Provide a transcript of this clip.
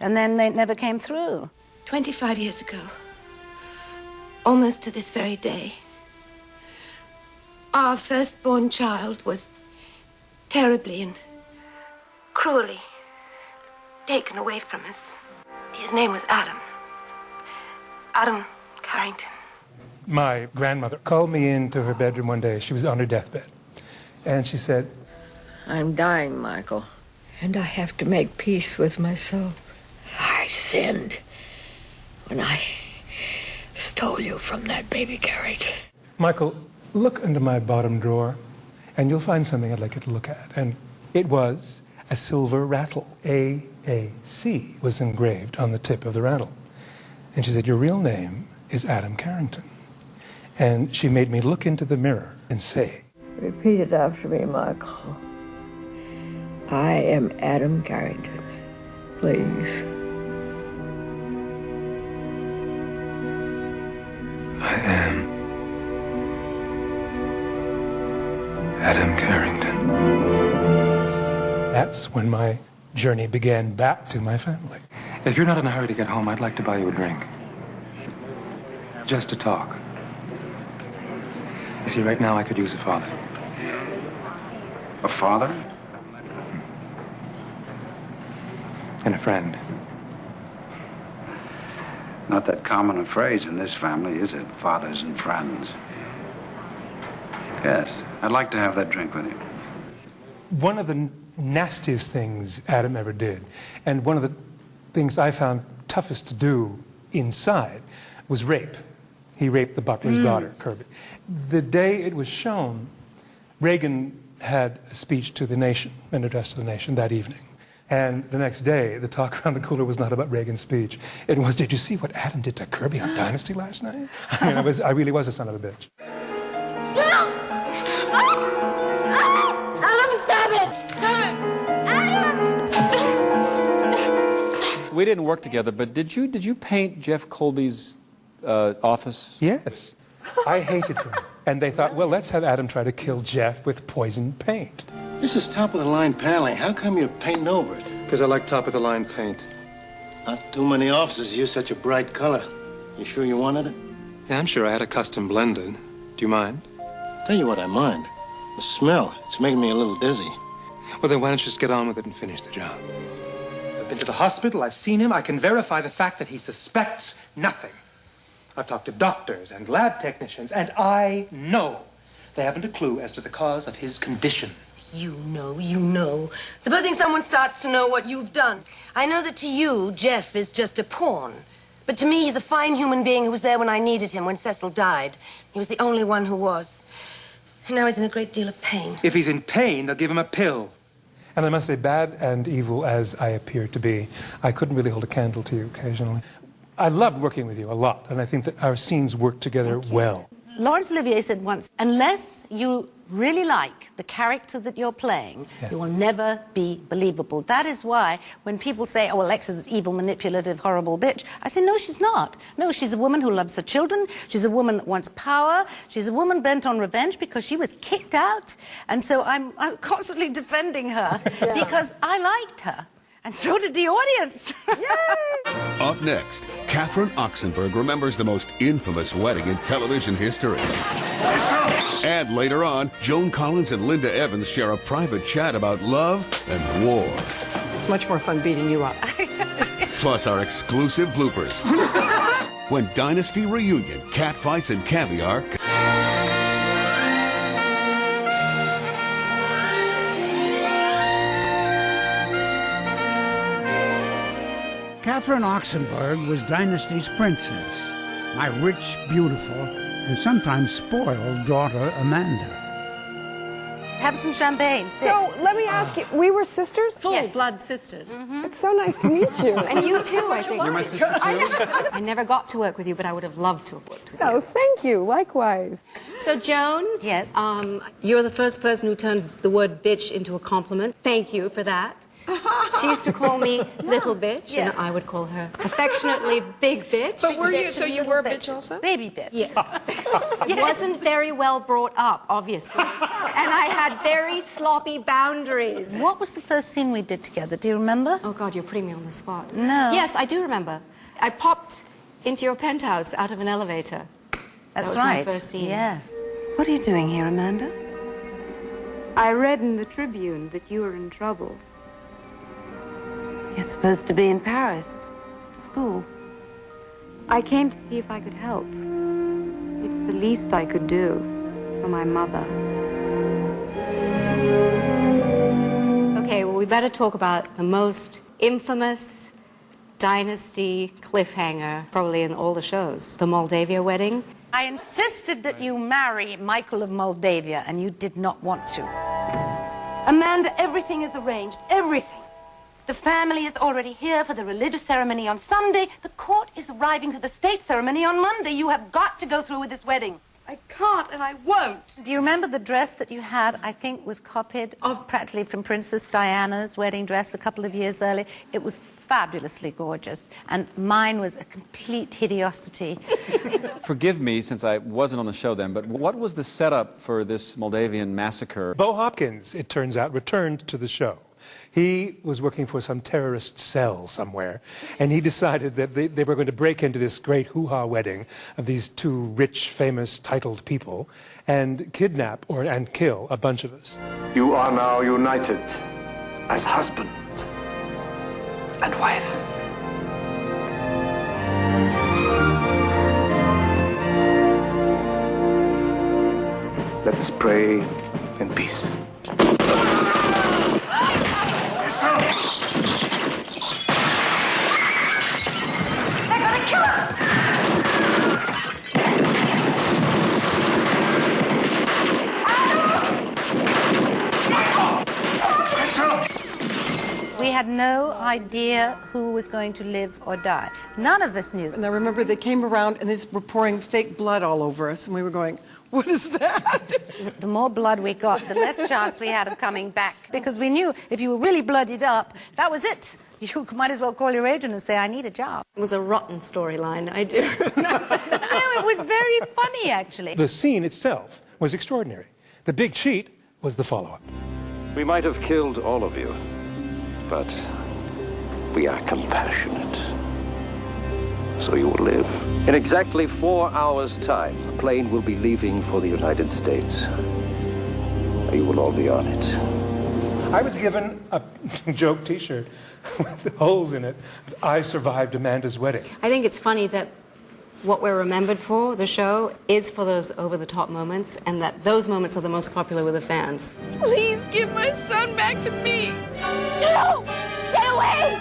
and then they never came through. 25 years ago, almost to this very day, our firstborn child was terribly and cruelly taken away from us. His name was Adam. Adam Carrington. My grandmother called me into her bedroom one day. She was on her deathbed. And she said, I'm dying, Michael, and I have to make peace with myself. I sinned when I stole you from that baby carriage. Michael, look into my bottom drawer, and you'll find something I'd like you to look at. And it was a silver rattle. AAC was engraved on the tip of the rattle. And she said, your real name is Adam Carrington. And she made me look into the mirror and say, Repeat it after me, Michael. I am Adam Carrington. Please. I am Adam Carrington. That's when my journey began back to my family. If you're not in a hurry to get home, I'd like to buy you a drink. Just to talk. You see, right now I could use a father. A father? And a friend. Not that common a phrase in this family, is it? Fathers and friends. Yes, I'd like to have that drink with you. One of the nastiest things Adam ever did, and one of the things I found toughest to do inside, was rape. He raped the butler's daughter, Kirby. The day it was shown, Reagan had a speech to the nation, an address to the nation that evening. And the next day, the talk around the cooler was not about Reagan's speech. It was, did you see what Adam did to Kirby on Dynasty last night? I mean, I really was a son of a bitch. Adam, stop it! Stop it! Adam! We didn't work together, but did you paint Jeff Colby's office? Yes. I hated him. And they thought, well, let's have Adam try to kill Jeff with poison paint. This is top-of-the-line paneling. How come you're painting over it? Because I like top-of-the-line paint. Not too many offices use such a bright color. You sure you wanted it? Yeah, I'm sure I had a custom blended. Do you mind? Tell you what I mind. The smell. It's making me a little dizzy. Well, then why don't you just get on with it and finish the job? I've been to the hospital. I've seen him. I can verify the fact that he suspects nothing. I've talked to doctors and lab technicians, and I know they haven't a clue as to the cause of his condition. You know. Supposing someone starts to know what you've done. I know that to you, Jeff is just a pawn. But to me, he's a fine human being who was there when I needed him, when Cecil died. He was the only one who was. And now he's in a great deal of pain. If he's in pain, they'll give him a pill. And I must say, bad and evil as I appear to be, I couldn't really hold a candle to you occasionally. I loved working with you a lot, and I think that our scenes work together well. Laurence Olivier said once, unless you really like the character that you're playing, Yes. you will never be believable. That is why when people say, oh, Alexa's an evil, manipulative, horrible bitch, I say, no, she's not. No, she's a woman who loves her children. She's a woman that wants power. She's a woman bent on revenge because she was kicked out. And so I'm constantly defending her because I liked her. And so did the audience. Up next, Catherine Oxenberg remembers the most infamous wedding in television history. And later on, Joan Collins and Linda Evans share a private chat about love and war. It's much more fun beating you up. Plus our exclusive bloopers. When Dynasty Reunion, Catfights and Caviar... Catherine Oxenberg was Dynasty's princess, my rich, beautiful, and sometimes spoiled daughter, Amanda. Have some champagne. Sit. So, let me ask you, we were sisters? Full-blood sisters. It's so nice to meet you. And you too, I think. You're my sister, too? I never got to work with you, but I would have loved to have worked with you. Oh, thank you. Likewise. So, Joan? Yes? You're the first person who turned the word bitch into a compliment. Thank you for that. She used to call me Little Bitch, and I would call her affectionately Big Bitch. But were you, so you were a bitch also? Baby bitch. Yes. I wasn't very well brought up, obviously. And I had very sloppy boundaries. What was the first scene we did together? Do you remember? Oh, God, you're putting me on the spot. No. Yes, I do remember. I popped into your penthouse out of an elevator. That's that was right. my first scene. Yes. What are you doing here, Amanda? I read in the Tribune that you were in trouble. You're supposed to be in Paris, school. I came to see if I could help. It's the least I could do for my mother. Okay, well, we better talk about the most infamous Dynasty cliffhanger, probably in all the shows, the Moldavia wedding. I insisted that you marry Michael of Moldavia, and you did not want to. Amanda, everything is arranged. Everything. The family is already here for the religious ceremony on Sunday. The court is arriving for the state ceremony on Monday. You have got to go through with this wedding. I can't and I won't. Do you remember the dress that you had, I think, was copied practically from Princess Diana's wedding dress a couple of years earlier? It was fabulously gorgeous, and mine was a complete hideosity. Forgive me, since I wasn't on the show then, but what was the setup for this Moldavian massacre? Bo Hopkins, it turns out, returned to the show. He was working for some terrorist cell somewhere, and he decided that they were going to break into this great hoo-ha wedding of these two rich, famous, titled people and kidnap and kill a bunch of us. You are now united as husband and wife. Let us pray in peace. They're gonna kill us! We had no idea who was going to live or die. None of us knew. And I remember they came around and they just were pouring fake blood all over us, and we were going, what is that? The more blood we got, the less chance we had of coming back. Because we knew if you were really bloodied up, that was it. You might as well call your agent and say, I need a job. It was a rotten storyline, I do. No, it was very funny, actually. The scene itself was extraordinary. The big cheat was the follow-up. We might have killed all of you, but we are compassionate. So you will live. In exactly 4 hours' time, the plane will be leaving for the United States. You will all be on it. I was given a joke T-shirt with holes in it. I survived Amanda's wedding. I think it's funny that what we're remembered for, the show, is for those over-the-top moments, and that those moments are the most popular with the fans. Please give my son back to me. No! Stay away!